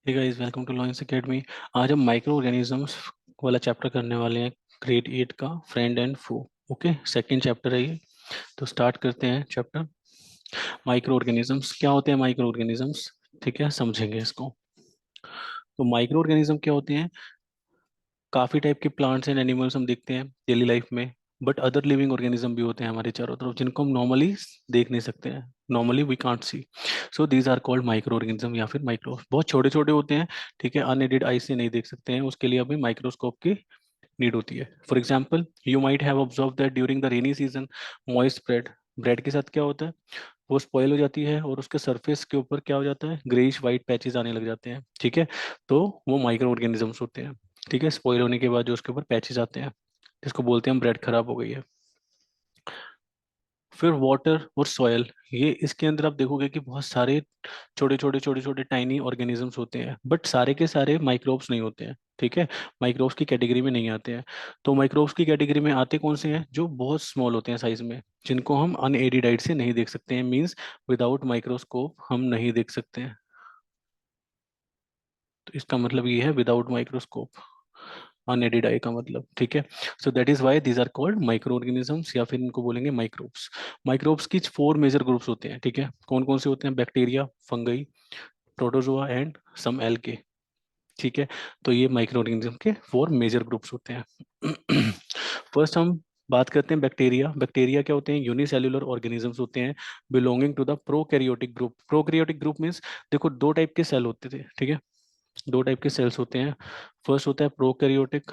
Hey guys, welcome to Lions Academy. आज हम micro organisms वाला चैप्टर करने वाले हैं, ग्रेड 8 का फ्रेंड एंड फू। ओके, सेकंड चैप्टर है ये। तो स्टार्ट करते हैं चैप्टर। माइक्रो ऑर्गेनिजम्स क्या होते हैं? माइक्रो ऑर्गेनिजम्स, ठीक है, समझेंगे इसको। तो माइक्रो ऑर्गेनिज्म क्या होते हैं? काफी टाइप के प्लांट्स एंड एनिमल्स हम देखते हैं डेली लाइफ में, बट अदर लिविंग ऑर्गेनिज्म भी होते हैं हमारे चारों तरफ, जिनको हम नॉर्मली देख नहीं सकते हैं। Normally we can't see. So these are called micro organism या फिर माइक्रो। बहुत छोटे छोटे होते हैं, ठीक है, अनएडेड आई से नहीं देख सकते हैं, उसके लिए हमें माइक्रोस्कोप की नीड होती है। For example, you might have observe that during the rainy season moist bread, bread के साथ क्या होता है? वो स्पॉइल हो जाती है और उसके सरफेस के ऊपर क्या हो जाता है? ग्रेइश वाइट पैचेस आने लग जाते हैं, ठीक है। तो वो माइक्रो ऑर्गेनिजम्स होते हैं, ठीक है। स्पॉइल होने के बाद जो उसके ऊपर पैचेस आते हैं, जिसको बोलते हैं हम ब्रेड खराब हो गई है। फिर वाटर और सॉयल, ये इसके अंदर आप देखोगे कि बहुत सारे छोटे छोटे टाइनी ऑर्गेनिजम्स होते हैं, बट सारे के सारे माइक्रोब्स नहीं होते हैं, ठीक है। माइक्रोब्स की कैटेगरी में नहीं आते हैं। तो माइक्रोब्स की कैटेगरी में आते कौन से हैं? जो बहुत स्मॉल होते हैं साइज में, जिनको हम अनएडेड आइड से नहीं देख सकते हैं, मींस विदाउट माइक्रोस्कोप हम नहीं देख सकते हैं। तो इसका मतलब ये है विदाउट माइक्रोस्कोप, अनएडेड आई का मतलब, ठीक है। So that is why these are called micro organisms, या फिर इनको बोलेंगे माइक्रोब्स। माइक्रोब्स की फोर मेजर ग्रुप्स होते हैं, ठीक है। कौन कौन से होते हैं? Bacteria, fungi, protozoa and some algae, ठीक है। तो ये माइक्रो ऑर्गेनिज्म के फोर मेजर ग्रुप्स होते हैं। फर्स्ट हम बात करते हैं बैक्टीरिया। बैक्टीरिया क्या होते हैं? यूनिसेल्युलर ऑर्गेनिजम्स होते हैं belonging to the prokaryotic group. Prokaryotic group means, देखो दो टाइप के सेल होते थे, ठीक है। दो टाइप के सेल्स होते हैं। फर्स्ट होता है प्रोकैरियोटिक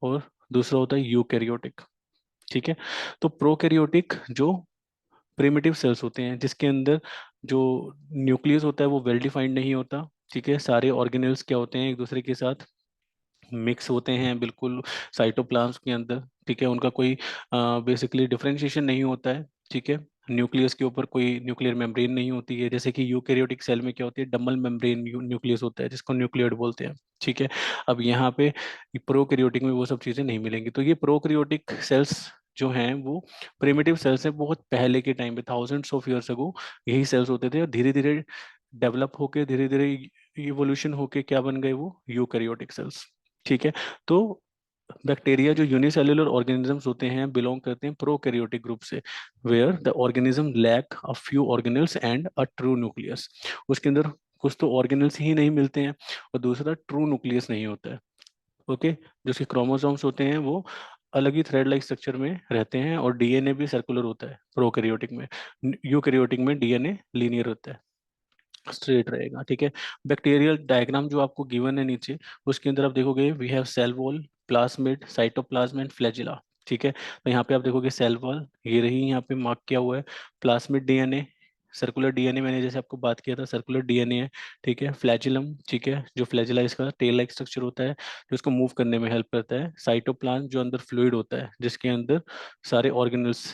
और दूसरा होता है यूकैरियोटिक, ठीक है। तो प्रोकैरियोटिक जो प्रिमिटिव सेल्स होते हैं, जिसके अंदर जो न्यूक्लियस होता है वो वेल डिफाइंड नहीं होता, ठीक है। सारे ऑर्गेनेल्स क्या होते हैं? एक दूसरे के साथ मिक्स होते हैं बिल्कुल साइटोप्लाज्म के अंदर, ठीक है। उनका कोई बेसिकली डिफरेंशिएशन नहीं होता है, ठीक है। न्यूक्लियस के ऊपर कोई न्यूक्लियर मेम्ब्रेन नहीं होती है, जैसे कि यूकैरियोटिक सेल में क्या होती है? डबल मेम्ब्रेन न्यूक्लियस होता है, जिसको न्यूक्लियोइड बोलते हैं, ठीक है। अब यहाँ पे प्रोकैरियोटिक में वो सब चीजें नहीं मिलेंगी। तो ये प्रोकैरियोटिक सेल्स जो हैं वो प्रिमिटिव सेल्स हैं। बहुत पहले के टाइम पे, थाउजेंड्स ऑफ ईयर्स अगो यही सेल्स होते थे, और धीरे धीरे डेवलप होके, धीरे धीरे इवोल्यूशन होके क्या बन गए? वो यूकैरियोटिक सेल्स, ठीक है। तो बैक्टीरिया जो यूनिसेल्युलर ऑर्गेनिजम्स होते हैं बिलोंग करते हैं प्रोकैरियोटिक ग्रुप से, where the organism lack a few organelles and a true nucleus. उसके अंदर कुछ तो ऑर्गेनेल्स ही नहीं मिलते हैं, और दूसरा ट्रू न्यूक्लियस नहीं होता है, ओके। जो उसके क्रोमोसोम्स होते हैं वो अलग ही थ्रेड लाइक स्ट्रक्चर में रहते हैं, और डीएनए भी सर्कुलर होता है प्रोकैरियोटिक में। यूकैरियोटिक में डीएनए लीनियर होता है, स्ट्रेट रहेगा, ठीक है। बैक्टीरियल डायग्राम जो आपको गिवन है नीचे, उसके अंदर आप देखोगे we have cell wall, plasmid, cytoplasm and flagella, ठीक है। तो यहाँ पे आप देखोगे सेल वॉल, ये रही, यहाँ पे मार्क किया हुआ है। प्लाज्मिड डीएनए, सर्कुलर डीएनए, मैंने जैसे आपको बात किया था सर्कुलर डीएनए है, ठीक है। फ्लैजिलम, ठीक है, जो फ्लैजिला इसका टेल लाइक स्ट्रक्चर होता है, जो इसको मूव करने में हेल्प करता है। साइटोप्लाज्म जो अंदर फ्लूइड होता है, जिसके अंदर सारे ऑर्गेनल्स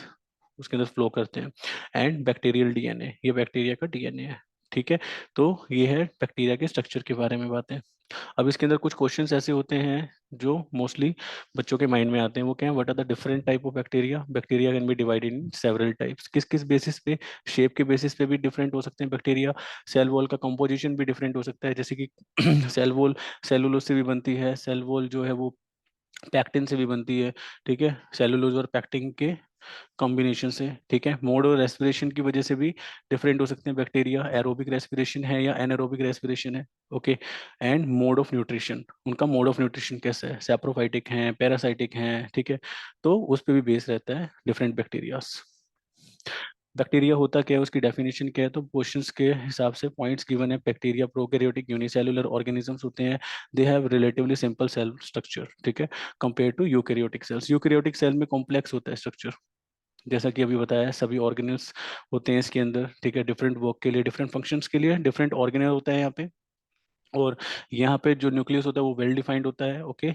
उसके अंदर फ्लो करते हैं। एंड बैक्टीरियल डीएनए, ये बैक्टीरिया का डीएनए है, ठीक है। तो ये है बैक्टीरिया के स्ट्रक्चर के बारे में बातें। अब इसके अंदर कुछ क्वेश्चंस ऐसे होते हैं जो मोस्टली बच्चों के माइंड में आते हैं। वो क्या है? What are the different type of bacteria? Bacteria can be divided in several types. किस किस बेसिस पे? शेप के बेसिस पे भी डिफरेंट हो सकते हैं बैक्टीरिया। सेल वॉल का कंपोजिशन भी डिफरेंट हो सकता है, जैसे कि सेल वॉल सेलुलोज से भी बनती है, सेल वॉल जो है वो पैक्टिन से भी बनती है, ठीक है, सेलुलोज और पैक्टिन के कॉम्बिनेशन से, ठीक है। मोड और रेस्पिरेशन की वजह से भी डिफरेंट हो सकते हैं बैक्टीरिया, एरोबिक रेस्पिरेशन है या एनारोबिक रेस्पिरेशन है, okay. And mode of nutrition, उनका मोड ऑफ न्यूट्रिशन कैसा है? सैप्रोफाइटिक हैं, पैरासाइटिक हैं, ठीक है। तो उस पर भी बेस रहता है डिफरेंट बैक्टीरियाज। बैक्टीरिया होता क्या है, उसकी डेफिनेशन क्या है? तो क्वेश्चंस के हिसाब से पॉइंट्स गिवन है। बैक्टीरिया प्रोकैरियोटिक यूनिसेल्युलर ऑर्गेनिजम्स होते हैं। They have relatively simple cell structure, ठीक है, compare to eukaryotic cells. Eukaryotic cell में कॉम्प्लेक्स होता है स्ट्रक्चर, जैसा कि अभी बताया है, सभी ऑर्गेनल्स होते हैं इसके अंदर, ठीक है। डिफरेंट वर्क के लिए, डिफरेंट फंक्शंस के लिए डिफरेंट ऑर्गेनल होता है यहाँ पे। और यहाँ पे जो न्यूक्लियस होता है वो वेल डिफाइंड होता है, okay.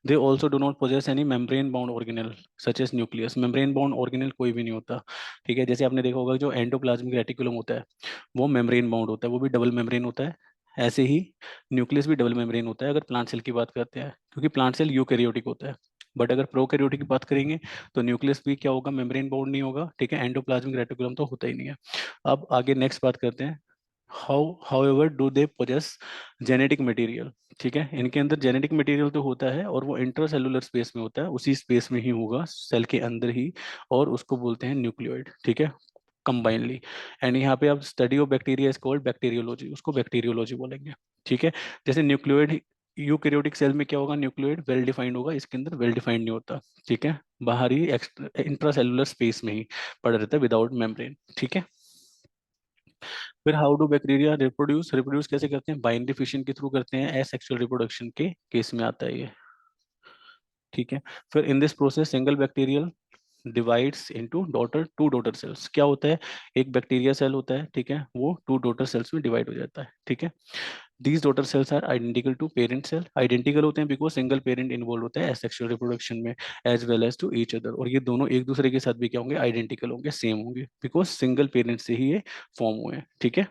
They also do not possess any membrane bound organelle such as nucleus. Membrane bound organelle कोई भी नहीं होता, ठीक है। जैसे आपने देखा होगा जो एंडोप्लाज्मिक रेटिकुलम होता है वो मेम्ब्रेन बाउंड होता है, वो भी डबल मेम्ब्रेन होता है। ऐसे ही न्यूक्लियस भी डबल मेम्ब्रेन होता है अगर प्लांट सेल की बात करते हैं, क्योंकि प्लांट सेल यूकैरियोटिक होता है। बट अगर प्रोकैरियोटिक की बात करेंगे तो न्यूक्लियस भी क्या होगा? मेम्ब्रेन बाउंड नहीं होगा, ठीक है। एंडोप्लाज्मिक रेटिकुलम तो होता ही नहीं है। अब आगे नेक्स्ट बात करते हैं however do they possess genetic material. ठीक है, इनके अंदर जेनेटिक मटेरियल तो होता है और वो इंट्रासेलुलर स्पेस में होता है, उसी स्पेस में ही होगा, सेल के अंदर ही, और उसको बोलते हैं न्यूक्लियोइड। ठीक है, कंबाइनली। एंड यहाँ पे आप study of bacteria is called bacteriology, उसको बैक्टीरियोलॉजी बोलेंगे। ठीक है, जैसे न्यूक्लियोइड, यूकैरियोटिक सेल में क्या होगा, न्यूक्लियोइड वेल डिफाइंड होगा, इसके अंदर वेल डिफाइंड नहीं होता। ठीक है, बाहरी इंट्रासेलुलर स्पेस में ही पड़ा रहता है, विदाउट मेम्ब्रेन। ठीक है, फिर how do bacteria reproduce, reproduce कैसे करते हैं, बाइनरी फिशन के थ्रू करते हैं, एसेक्सुअल रिप्रोडक्शन के केस में आता है ये। ठीक है, फिर in this process single bacterial divides into daughter, two daughter cells. क्या होता है, एक बैक्टीरिया सेल होता है, ठीक है, वो टू डॉटर सेल्स में डिवाइड हो जाता है। ठीक है, these daughter cells are identical to parent cell, identical होते हैं बिकॉज सिंगल पेरेंट इन्वॉल्व होता है एसेक्सुअल रिप्रोडक्शन में, as well as to each other. और ये दोनों एक दूसरे के साथ भी क्या होंगे, आइडेंटिकल होंगे, सेम होंगे, बिकॉज सिंगल पेरेंट से ही ये फॉर्म हुए हैं। ठीक है,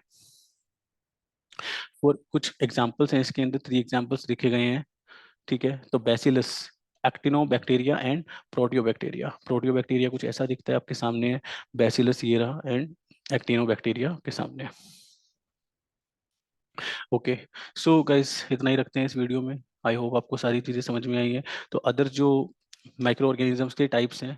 और कुछ एग्जाम्पल्स हैं इसके अंदर, 3 एग्जाम्पल्स लिखे गए हैं। ठीक है, तो बैसिलस, एक्टिनोबैक्टीरिया एंड प्रोटियोबैक्टीरिया। प्रोटियोबैक्टीरिया कुछ ऐसा दिखता है आपके सामने है, बैसिलस ये रहा, एंड एक्टिनोबैक्टीरिया के सामने। ओके, सो गाइस इतना ही रखते हैं इस वीडियो में। आई होप आपको सारी चीज़ें समझ में आई है। तो अदर जो माइक्रो ऑर्गेनिजम्स के टाइप्स हैं,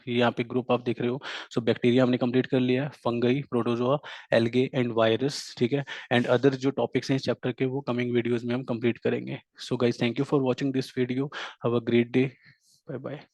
ये यहाँ पे ग्रुप आप देख रहे हो। सो बैक्टीरिया हमने कंप्लीट कर लिया है, fungi, protozoa, algae and virus. ठीक है, एंड अदर जो टॉपिक्स हैं इस चैप्टर के, वो कमिंग वीडियोज में हम कंप्लीट करेंगे। So guys thank you for watching this video, have a great day, bye bye.